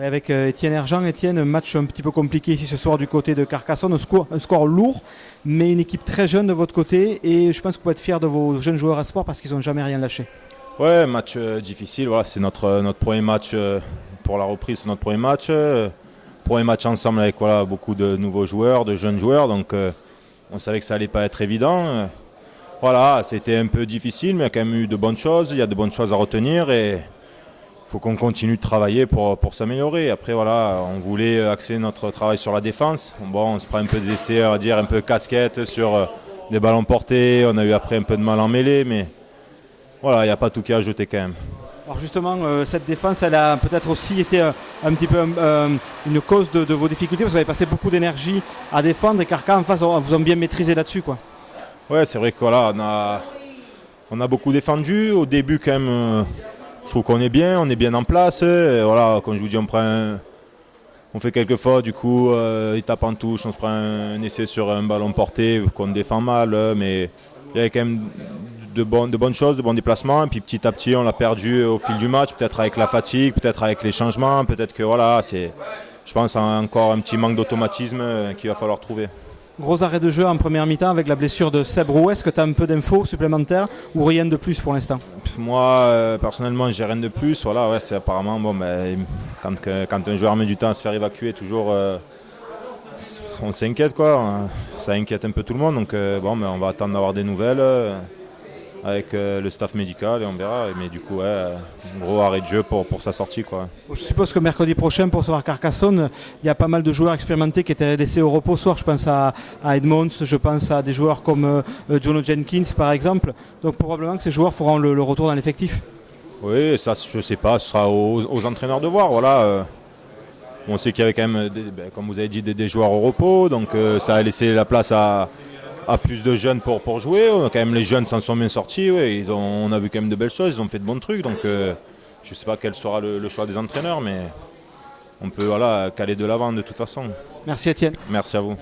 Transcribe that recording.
avec Étienne Herjean. Étienne, un match un petit peu compliqué ici ce soir du côté de Carcassonne, un score lourd, mais une équipe très jeune de votre côté et je pense que vous pouvez être fiers de vos jeunes joueurs espoirs parce qu'ils n'ont jamais rien lâché. Ouais, match difficile, voilà, c'est notre premier match pour la reprise, c'est notre premier match. Premier match ensemble avec voilà, beaucoup de nouveaux joueurs, de jeunes joueurs, donc on savait que ça allait pas être évident. Voilà, c'était un peu difficile, mais il y a quand même eu de bonnes choses, il y a de bonnes choses à retenir et il faut qu'on continue de travailler pour s'améliorer. Après, voilà, on voulait axer notre travail sur la défense. Bon, on se prend un peu des essais, on va dire, un peu casquette sur des ballons portés. On a eu après un peu de mal en mêlée, mais voilà, il n'y a pas tout qui a ajouté quand même. Alors justement, cette défense, elle a peut-être aussi été un petit peu une cause de vos difficultés parce que vous avez passé beaucoup d'énergie à défendre et Carca en face vous ont bien maîtrisé là-dessus, quoi. Ouais, c'est vrai que voilà, on a beaucoup défendu. Au début, quand même, je trouve qu'on est bien en place. Et voilà, comme je vous dis, on fait quelques fautes, du coup, il tape en touche, on se prend un essai sur un ballon porté qu'on défend mal, mais il y avait quand même de bonnes choses, de bons déplacements. Et puis petit à petit, on l'a perdu au fil du match, peut-être avec la fatigue, peut-être avec les changements, peut-être que voilà, je pense encore un petit manque d'automatisme qu'il va falloir trouver. Gros arrêt de jeu en première mi-temps avec la blessure de Seb Roux. Est-ce que tu as un peu d'infos supplémentaires ou rien de plus pour l'instant? Moi, personnellement, j'ai rien de plus. Voilà, ouais, c'est apparemment bon, quand un joueur met du temps à se faire évacuer, toujours on s'inquiète, quoi. Ça inquiète un peu tout le monde. Donc on va attendre d'avoir des nouvelles avec le staff médical et on verra. Mais du coup, un gros arrêt de jeu pour sa sortie, quoi. Je suppose que mercredi prochain, pour recevoir Carcassonne, il y a pas mal de joueurs expérimentés qui étaient laissés au repos ce soir. Je pense à Edmonds, je pense à des joueurs comme Jono Jenkins, par exemple. Donc probablement que ces joueurs feront le retour dans l'effectif. Oui, ça, je sais pas. Ce sera aux entraîneurs de voir. Voilà. On sait qu'il y avait quand même, comme vous avez dit, des joueurs au repos. Donc ça a laissé la place à plus de jeunes pour jouer. Quand même, les jeunes s'en sont bien sortis. Ouais. On a vu quand même de belles choses, ils ont fait de bons trucs. Donc je ne sais pas quel sera le choix des entraîneurs, mais on peut caler de l'avant de toute façon. Merci Étienne. Merci à vous.